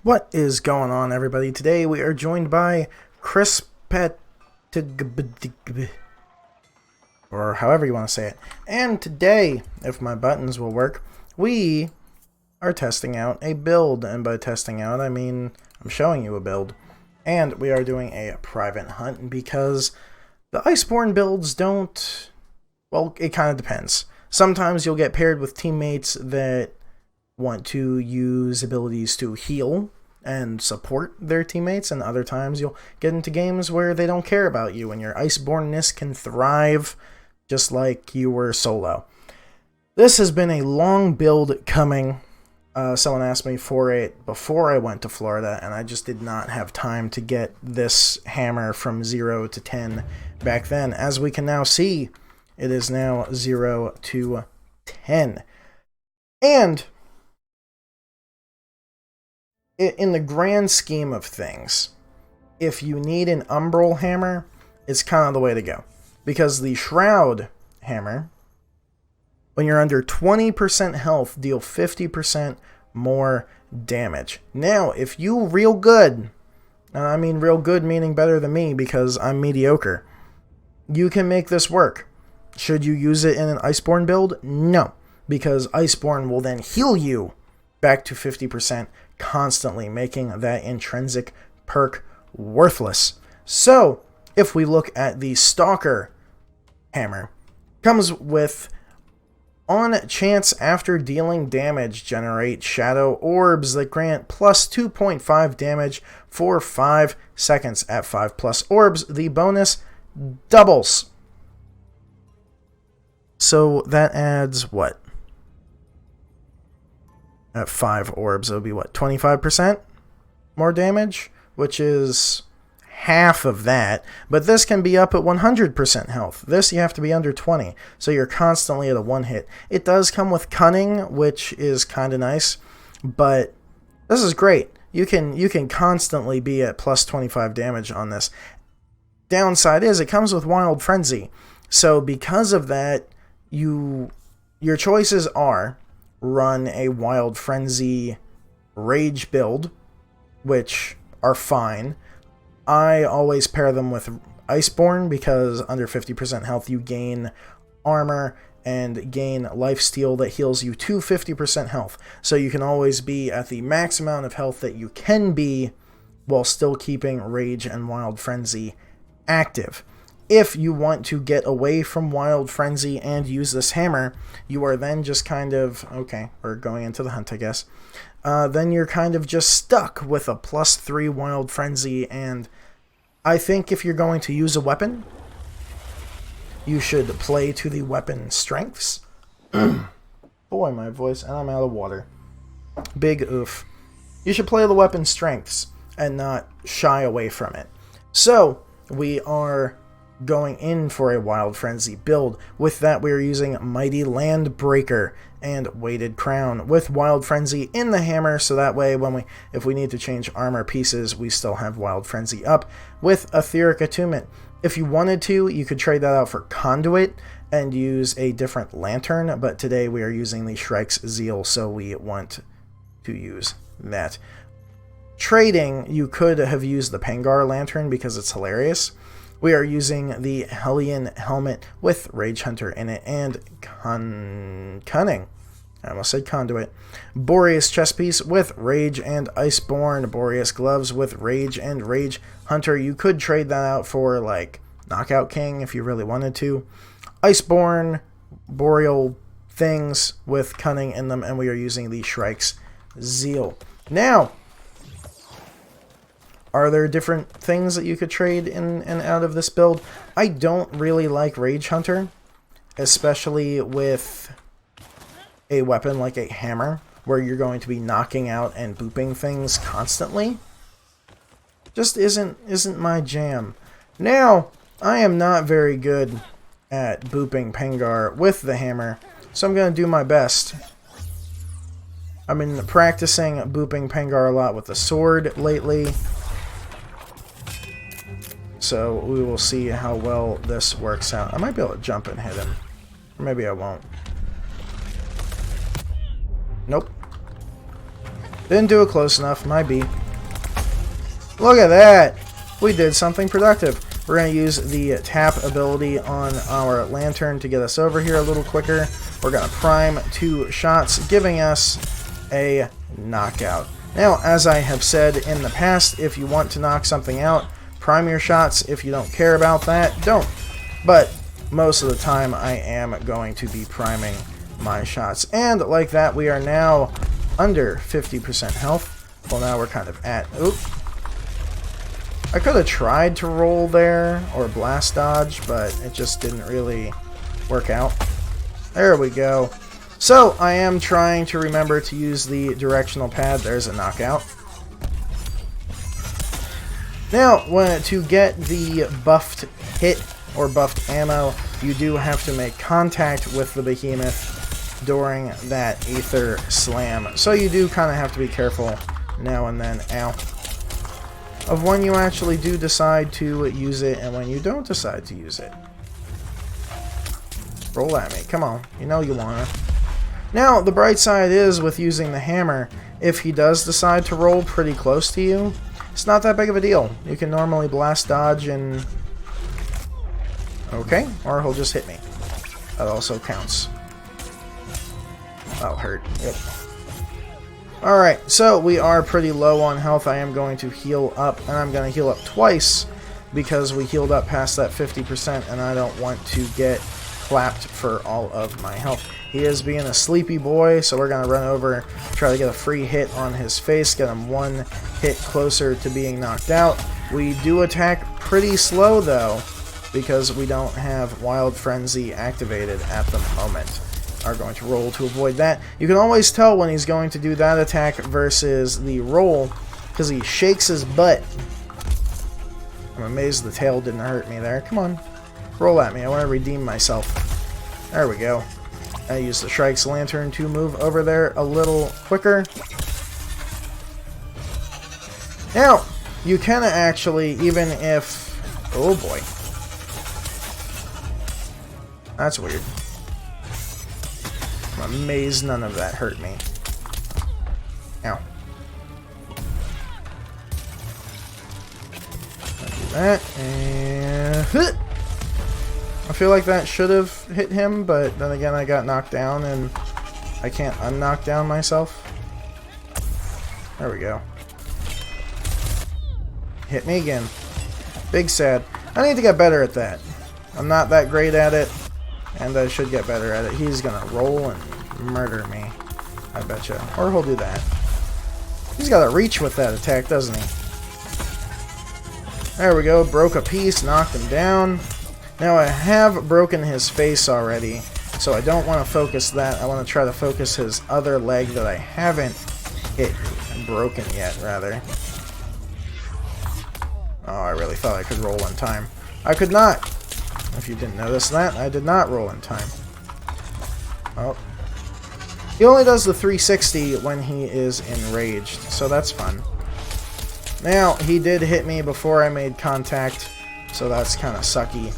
What is going on, everybody? Today we are joined by Chris Pet, or however you want to say it. And today, if my buttons will work, we are testing out a build. And by testing out, I mean I'm showing you a build. And we are doing a private hunt because the Iceborne builds don't... Well, it kind of depends. Sometimes you'll get paired with teammates that want to use abilities to heal and support their teammates, and other times you'll get into games where they don't care about you and your Iceborne-ness can thrive just like you were solo. This has been a long build coming. Someone asked me for it before I went to Florida, and I just did not have time to get this hammer from 0 to 10 back then. As we can now see, it is now 0 to 10. And in the grand scheme of things, if you need an umbral hammer, it's kind of the way to go. Because the shroud hammer, when you're under 20% health, deal 50% more damage. Now, if you real good, and I mean real good meaning better than me because I'm mediocre, you can make this work. Should you use it in an Iceborne build? No, because Iceborne will then heal you back to 50%, constantly making that intrinsic perk worthless. So, if we look at the Stalker hammer, comes with, on chance after dealing damage, generate shadow orbs that grant plus 2.5 damage for 5 seconds. At 5 plus orbs, the bonus doubles. So that adds what? At 5 orbs, it would be what, 25% more damage? Which is half of that. But this can be up at 100% health. This you have to be under 20. So you're constantly at a 1 hit. It does come with cunning, which is kind of nice. But this is great. You can constantly be at plus 25 damage on this. Downside is it comes with Wild Frenzy. So because of that, your choices are run a Wild Frenzy Rage build, which are fine. I always pair them with Iceborne because under 50% health you gain armor and gain lifesteal that heals you to 50% health. So you can always be at the max amount of health that you can be while still keeping Rage and Wild Frenzy active. If you want to get away from Wild Frenzy and use this hammer, you are then just kind of, okay, we're going into the hunt, I guess. Then you're kind of just stuck with a plus 3 Wild Frenzy, and I think if you're going to use a weapon, you should play to the weapon strengths. Boy, my voice, and I'm out of water. Big oof. You should play the weapon strengths and not shy away from it. So, we are going in for a Wild Frenzy build. With that, we are using Mighty Landbreaker and Weighted Crown with Wild Frenzy in the hammer, so that way if we need to change armor pieces, we still have Wild Frenzy up with Etheric Attunement. If you wanted to, you could trade that out for Conduit and use a different lantern, but today we are using the Shrike's Zeal, so we want to use that. Trading, you could have used the Pangar lantern because it's hilarious. We are using the Hellion Helmet with Rage Hunter in it and Cunning. I almost said Conduit. Boreas Chest Piece with Rage and Iceborne. Boreas Gloves with Rage and Rage Hunter. You could trade that out for, like, Knockout King if you really wanted to. Iceborne, Boreal things with Cunning in them, and we are using the Shrike's Zeal. Now, are there different things that you could trade in and out of this build? I don't really like Rage Hunter, especially with a weapon like a hammer, where you're going to be knocking out and booping things constantly. Just isn't my jam. Now, I am not very good at booping Pangar with the hammer, so I'm going to do my best. I've been practicing booping Pangar a lot with the sword lately, so we will see how well this works out. I might be able to jump and hit him. Or maybe I won't. Nope. Didn't do it close enough, my beat. Look at that! We did something productive. We're going to use the tap ability on our lantern to get us over here a little quicker. We're going to prime 2 shots, giving us a knockout. Now, as I have said in the past, if you want to knock something out, prime your shots. If you don't care about that, don't. But most of the time, I am going to be priming my shots. And like that, we are now under 50% health. Well, now we're kind of at... Oop. I could have tried to roll there, or blast dodge, but it just didn't really work out. There we go. So, I am trying to remember to use the directional pad. There's a knockout. Now, to get the buffed hit, or buffed ammo, you do have to make contact with the behemoth during that Aether Slam. So you do kind of have to be careful now and then. Ow. Of when you actually do decide to use it and when you don't decide to use it. Roll at me. Come on. You know you wanna. Now, the bright side is with using the hammer, if he does decide to roll pretty close to you, it's not that big of a deal. You can normally blast dodge and... Okay, or he'll just hit me. That also counts. That'll hurt. Yep. Alright, so we are pretty low on health. I am going to heal up, and I'm going to heal up twice because we healed up past that 50% and I don't want to get clapped for all of my health. He is being a sleepy boy, so we're going to run over, try to get a free hit on his face, get him 1 hit closer to being knocked out. We do attack pretty slow though, because we don't have Wild Frenzy activated at the moment. Are going to roll to avoid that. You can always tell when he's going to do that attack versus the roll, because he shakes his butt. I'm amazed the tail didn't hurt me there. Come on. Roll at me. I want to redeem myself. There we go. I use the Shrike's Lantern to move over there a little quicker. Now, you can actually, even if... Oh boy. That's weird. I'm amazed none of that hurt me. Ow. I'll do that, and... I feel like that should have hit him, but then again I got knocked down, and I can't unknock down myself. There we go. Hit me again. Big sad. I need to get better at that. I'm not that great at it. And I should get better at it. He's gonna roll and murder me, I betcha. Or he'll do that. He's got a reach with that attack, doesn't he? There we go. Broke a piece, knocked him down. Now I have broken his face already, so I don't want to focus that. I want to try to focus his other leg that I haven't hit broken yet, rather. Oh, I really thought I could roll in time. I could not! If you didn't notice that, I did not roll in time. Oh. He only does the 360 when he is enraged, so that's fun. Now, he did hit me before I made contact, so that's kind of sucky.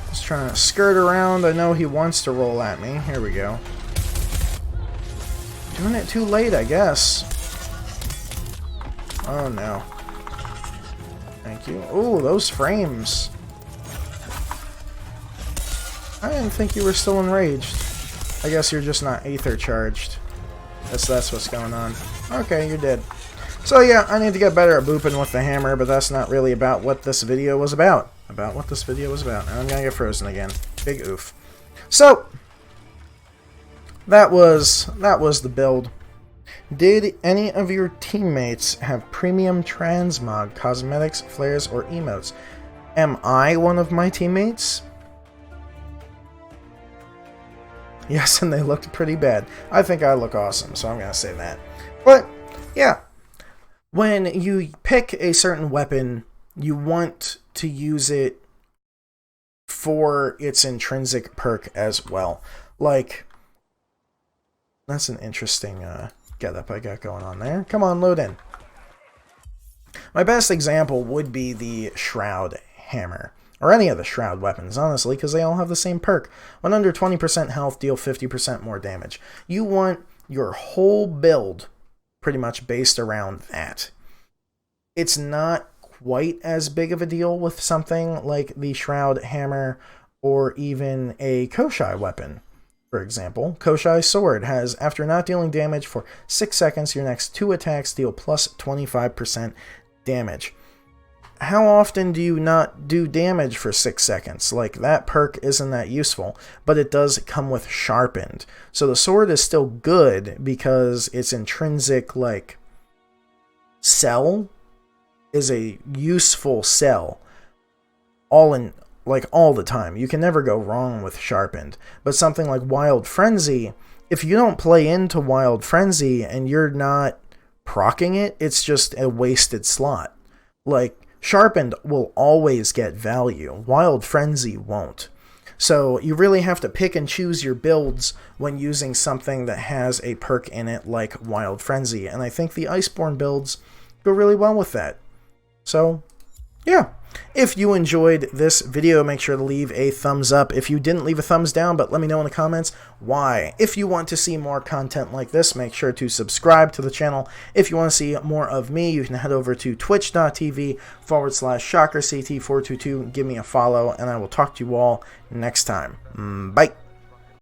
Just trying to skirt around. I know he wants to roll at me. Here we go. Doing it too late, I guess. Oh no. Thank you. Ooh, those frames. I didn't think you were still enraged. I guess you're just not Aether charged. Guess that's what's going on. Okay, you're dead. So yeah, I need to get better at booping with the hammer, but that's not really about what this video was about. And I'm gonna get frozen again. Big oof. So that was the build. Did any of your teammates have premium transmog cosmetics, flares, or emotes? Am I one of my teammates? Yes, and they looked pretty bad. I think I look awesome, so I'm going to say that. But, yeah. When you pick a certain weapon, you want to use it for its intrinsic perk as well. Like, that's an interesting getup I got going on there. Come on, load in. My best example would be the Shroud Hammer. or any of the Shroud weapons, honestly, because they all have the same perk. When under 20% health, deal 50% more damage. You want your whole build pretty much based around that. It's not quite as big of a deal with something like the Shroud Hammer or even a Koshai weapon. For example, Koshai's sword has, after not dealing damage for 6 seconds, your next 2 attacks deal plus 25% damage. How often do you not do damage for 6 seconds? Like, that perk isn't that useful, but it does come with sharpened. So the sword is still good because its intrinsic, like, cell is a useful cell all the time. You can never go wrong with sharpened. But something like Wild Frenzy, if you don't play into Wild Frenzy and you're not proccing it, it's just a wasted slot. Like, sharpened will always get value. Wild Frenzy won't. So you really have to pick and choose your builds when using something that has a perk in it like Wild Frenzy. And I think the Iceborne builds go really well with that. So, yeah. If you enjoyed this video, make sure to leave a thumbs up. If you didn't, leave a thumbs down, but let me know in the comments why. If you want to see more content like this, make sure to subscribe to the channel. If you want to see more of me, you can head over to twitch.tv/ShockerCT422. Give me a follow, and I will talk to you all next time. Bye.